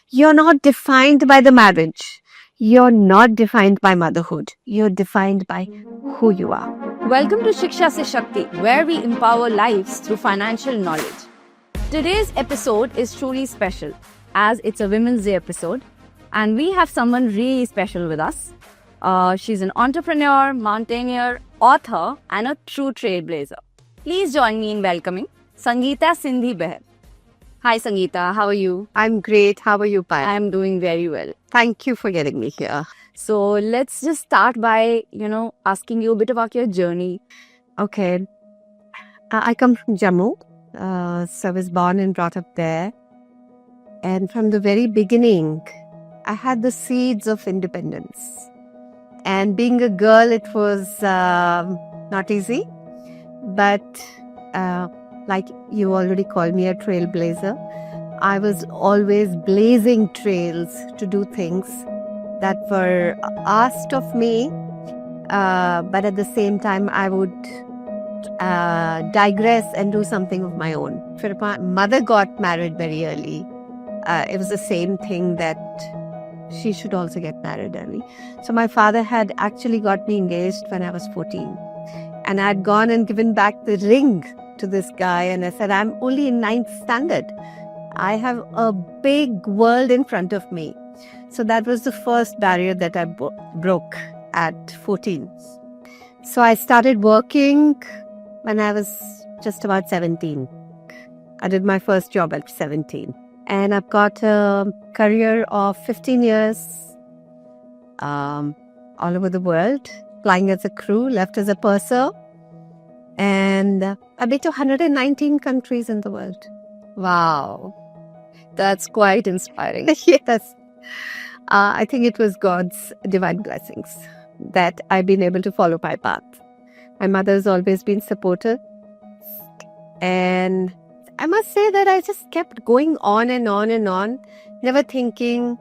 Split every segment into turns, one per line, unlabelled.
You're not defined by the marriage. You're not defined by motherhood. You're defined by who you are.
Welcome to Shiksha se Shakti, where we empower lives through financial knowledge. Today's episode is truly special as it's a Women's Day episode, and we have someone really special with us. She's an entrepreneur, mountaineer, author, and a true trailblazer. Please join me in welcoming Sangeeta Sindhi Bahl. Hi Sangeeta, how are you?
I'm great. How are you, Pai?
I'm doing very well.
Thank you for getting me here.
So let's just start by, asking you a bit about your journey.
Okay. I come from Jammu. So I was born and brought up there. And from the very beginning, I had the seeds of independence. And being a girl, it was not easy. But like you already called me a trailblazer, I was always blazing trails to do things that were asked of me. But at the same time, I would digress and do something of my own. My mother got married very early. It was the same thing that she should also get married early. So my father had actually got me engaged when I was 14. And I had gone and given back the ring to this guy. And I said, I'm only in 9th standard. I have a big world in front of me. So that was the first barrier that I broke at 14. So I started working when I was just about 17. I did my first job at 17. And I've got a career of 15 years all over the world, flying as a crew, left as a purser. And I've been to 119 countries in the world.
Wow, that's quite inspiring.
Yes. I think it was God's divine blessings that I've been able to follow my path. My mother's always been supportive. And I must say that I just kept going on and on and on, never thinking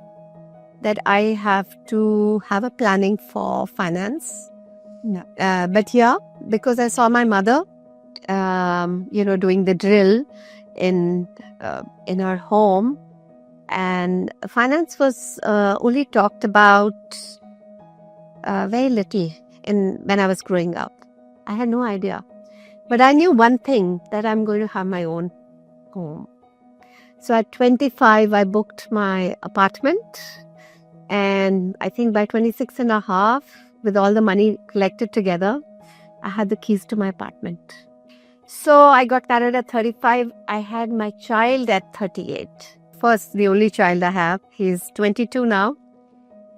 that I have to have a planning for finance.
No.
But yeah, because I saw my mother, doing the drill in our home, and finance was only talked about very little when I was growing up. I had no idea. But I knew one thing, that I'm going to have my own home. So at 25, I booked my apartment. And I think by 26 and a half, with all the money collected together, I had the keys to my apartment. So I got married at 35. I had my child at 38. First, the only child I have. He's 22 now.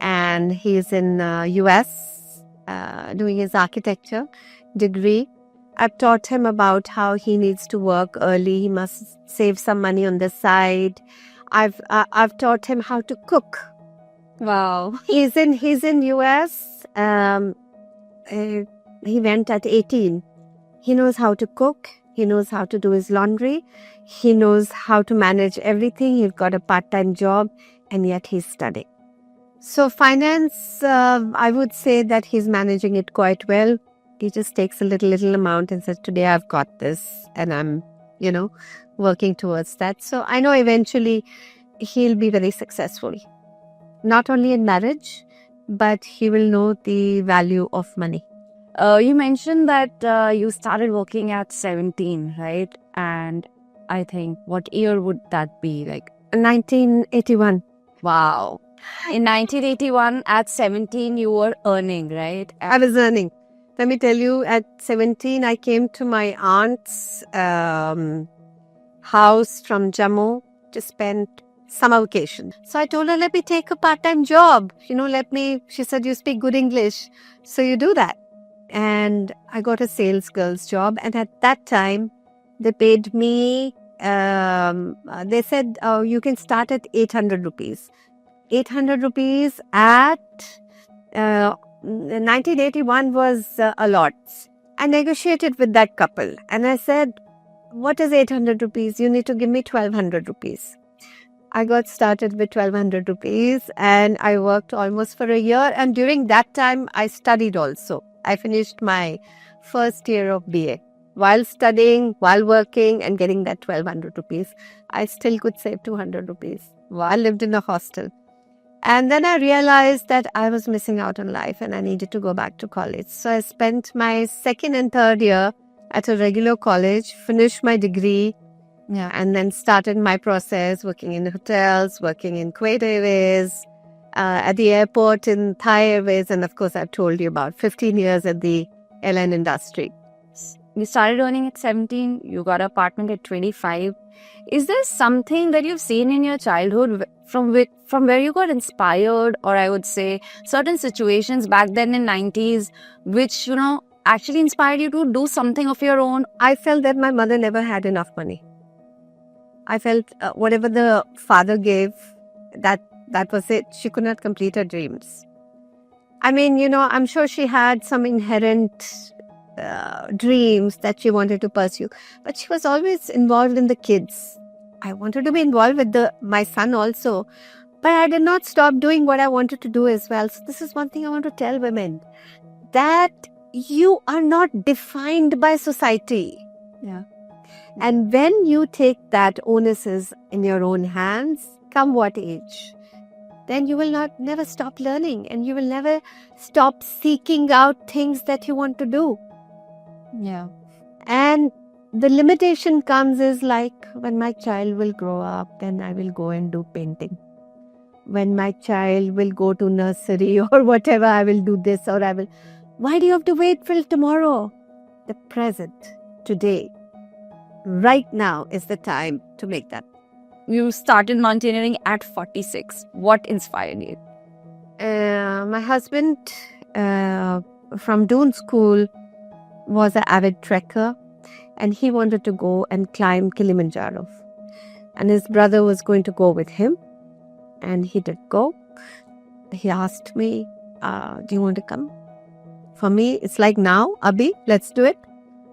And he's in US doing his architecture degree. I've taught him about how he needs to work early. He must save some money on the side. I've taught him how to cook.
Wow.
He's in US. He went at 18. He knows how to cook. He knows how to do his laundry. He knows how to manage everything. He's got a part-time job, and yet he's studying. So finance, I would say that he's managing it quite well. He just takes a little amount and says, today I've got this, and I'm, working towards that. So I know eventually he'll be very successful. Not only in marriage, but he will know the value of money.
You mentioned that you started working at 17, right? And I think, what year would that be? Like
1981.
Wow. In 1981, at 17, you were earning, right?
I was earning. Let me tell you, at 17, I came to my aunt's house from Jammu to spend summer vacation. So I told her, let me take a part-time job. She said, you speak good English, so you do that. And I got a sales girl's job. And at that time, they paid me, they said, you can start at 800 rupees. 800 rupees at 1981 was a lot. I negotiated with that couple and I said, what is 800 rupees? You need to give me 1200 rupees. I got started with 1200 rupees and I worked almost for a year. And during that time, I studied also. I finished my first year of BA. While studying, while working and getting that 1200 rupees, I still could save 200 rupees. I lived in a hostel. And then I realized that I was missing out on life and I needed to go back to college. So I spent my second and third year at a regular college, finished my degree, and then started my process working in hotels, working in Kuwait Airways, at the airport in Thai Airways, and of course, I've told you about 15 years at the airline industry.
You started earning at 17, you got an apartment at 25. Is there something that you've seen in your childhood from where you got inspired, or I would say certain situations back then in 90s which, actually inspired you to do something of your own?
I felt that my mother never had enough money. I felt whatever the father gave, that was it. She could not complete her dreams. I mean, I'm sure she had some inherent dreams that she wanted to pursue, but she was always involved in the kids. I wanted to be involved with my son also, but I did not stop doing what I wanted to do as well. So this is one thing I want to tell women, that you are not defined by society.
Yeah.
And when you take that onus in your own hands, come what age, then you will never stop learning, and you will never stop seeking out things that you want to do.
Yeah.
And the limitation comes is like, when my child will grow up, then I will go and do painting. When my child will go to nursery or whatever, I will do this or I will. Why do you have to wait till tomorrow? The present, today, right now is the time to make that.
You started mountaineering at 46. What inspired you?
My husband from Doon School was an avid trekker, and he wanted to go and climb Kilimanjaro. And his brother was going to go with him, and he did go. He asked me, do you want to come? For me, it's like now, Abhi, let's do it.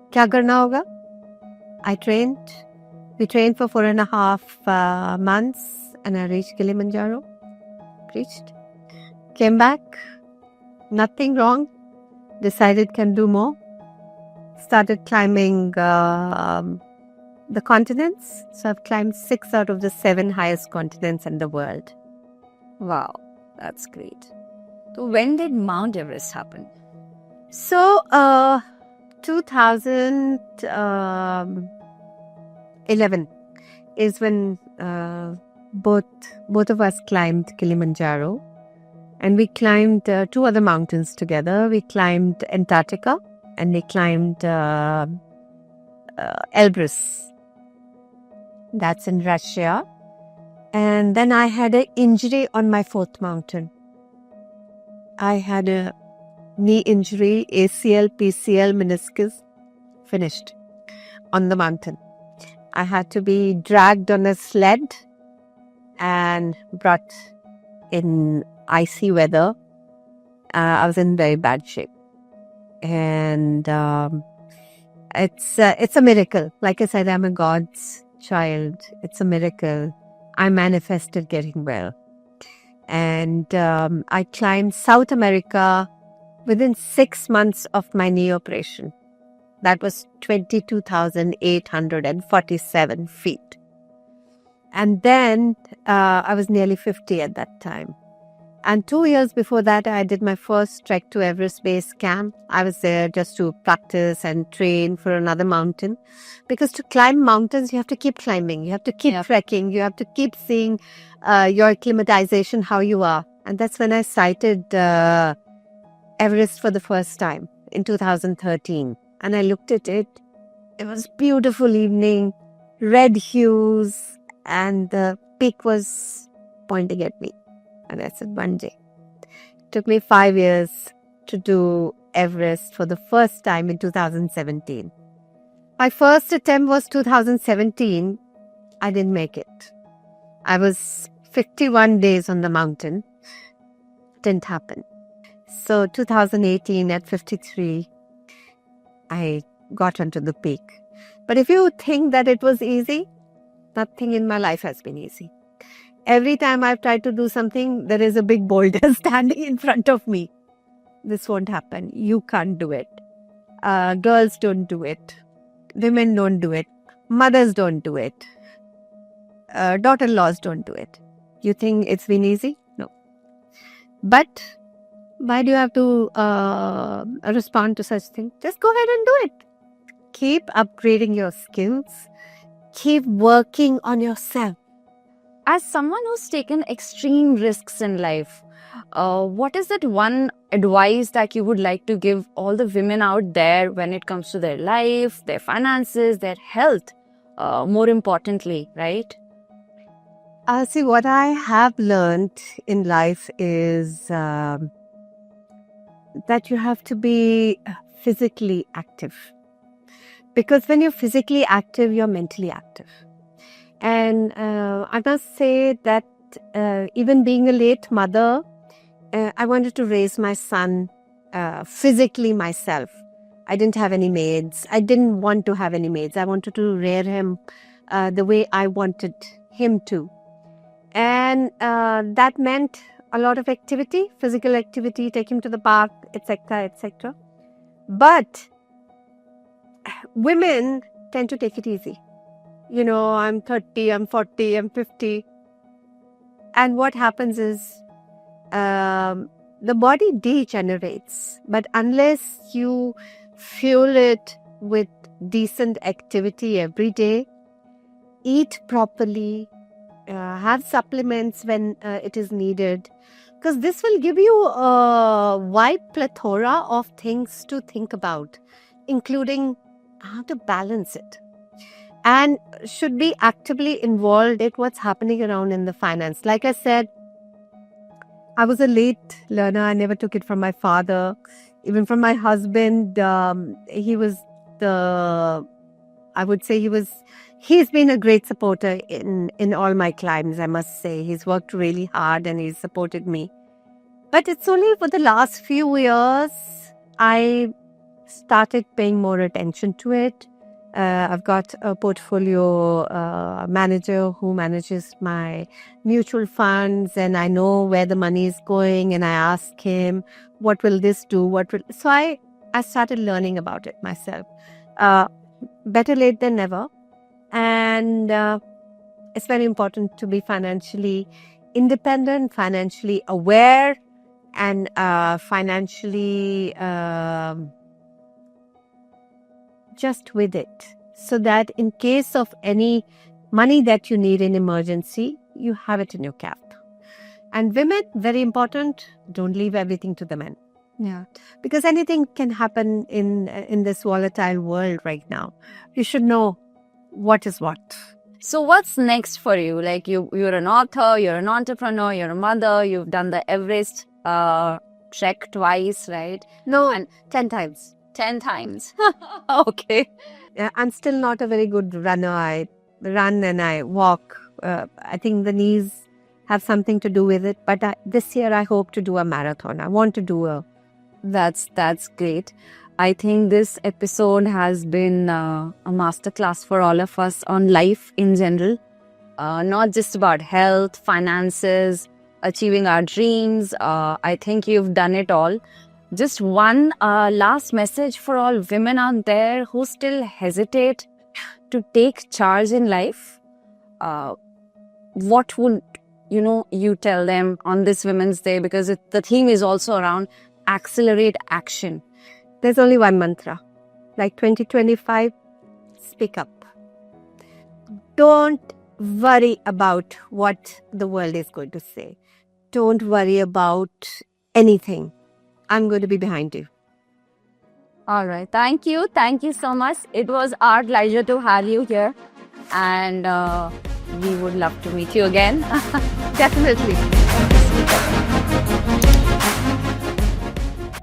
Kya karna hoga? I trained. We trained for 4.5 months, and I reached Kilimanjaro. Reached. Came back. Nothing wrong. Decided can do more. Started climbing the continents. So I've climbed 6 out of the 7 highest continents in the world.
Wow, that's great. So when did Mount Everest happen?
So 2011 is when both of us climbed Kilimanjaro, and we climbed 2 other mountains together. We climbed Antarctica, and we climbed Elbrus. That's in Russia. And then I had an injury on my 4th mountain. I had a knee injury, ACL, PCL, meniscus, finished on the mountain. I had to be dragged on a sled and brought in icy weather. I was in very bad shape. And it's a miracle. Like I said, I'm a God's child. It's a miracle. I manifested getting well. And I climbed South America within 6 months of my knee operation. That was 22,847 feet. And then I was nearly 50 at that time. And 2 years before that, I did my first trek to Everest Base Camp. I was there just to practice and train for another mountain. Because to climb mountains, you have to keep climbing. You have to keep trekking. You have to keep seeing your acclimatization, how you are. And that's when I sighted Everest for the first time in 2013. And I looked at it. It was beautiful evening, red hues, and the peak was pointing at me. And I said, one day. It took me 5 years to do Everest for the first time in 2017. My first attempt was 2017. I didn't make it. I was 51 days on the mountain. Didn't happen. So 2018 at 53, I got onto the peak. But if you think that it was easy, nothing in my life has been easy. Every time I've tried to do something, there is a big boulder standing in front of me. This won't happen. You can't do it. Girls don't do it. Women don't do it. Mothers don't do it. Daughter-in-laws don't do it. You think it's been easy? No. But why do you have to respond to such things? Just go ahead and do it. Keep upgrading your skills. Keep working on yourself.
As someone who's taken extreme risks in life, what is that one advice that you would like to give all the women out there when it comes to their life, their finances, their health, more importantly, right?
See, what I have learned in life is that you have to be physically active. Because when you're physically active, you're mentally active. And I must say that even being a late mother, I wanted to raise my son physically myself. I didn't have any maids. I didn't want to have any maids. I wanted to rear him the way I wanted him to. And that meant a lot of activity, physical activity, take him to the park, etc., etc. But women tend to take it easy. You know, I'm 30, I'm 40, I'm 50. And what happens is the body degenerates. But unless you fuel it with decent activity every day, eat properly, have supplements when it is needed, because this will give you a wide plethora of things to think about, including how to balance it, and should be actively involved in what's happening around in the finance. Like I said, I was a late learner. I never took it from my father, even from my husband. He was he's been a great supporter in all my climbs, I must say. He's worked really hard and he's supported me. But it's only for the last few years I started paying more attention to it. I've got a portfolio manager who manages my mutual funds, and I know where the money is going, and I ask him, what will this do? So I started learning about it myself. Better late than never. And it's very important to be financially independent, financially aware, and financially just with it, so that in case of any money that you need in emergency, you have it in your cap. And women, very important, don't leave everything to the men.
Yeah.
Because anything can happen in this volatile world right now. You should know what is what.
So what's next for you? Like you're an author, you're an entrepreneur, you're a mother, you've done the Everest trek twice, right?
No, and 10 times.
10 times. Okay.
I'm still not a very good runner. I run and I walk. I think the knees have something to do with it. But this year I hope to do a marathon. I want to do a...
That's great. I think this episode has been a masterclass for all of us on life in general. Not just about health, finances, achieving our dreams. I think you've done it all. Just one last message for all women out there who still hesitate to take charge in life. What would you tell them on this Women's Day? Because the theme is also around accelerate action.
There's only one mantra. Like 2025, speak up. Don't worry about what the world is going to say. Don't worry about anything. I'm going to be behind you.
All right. Thank you. Thank you so much. It was our pleasure to have you here. And we would love to meet you again.
Definitely.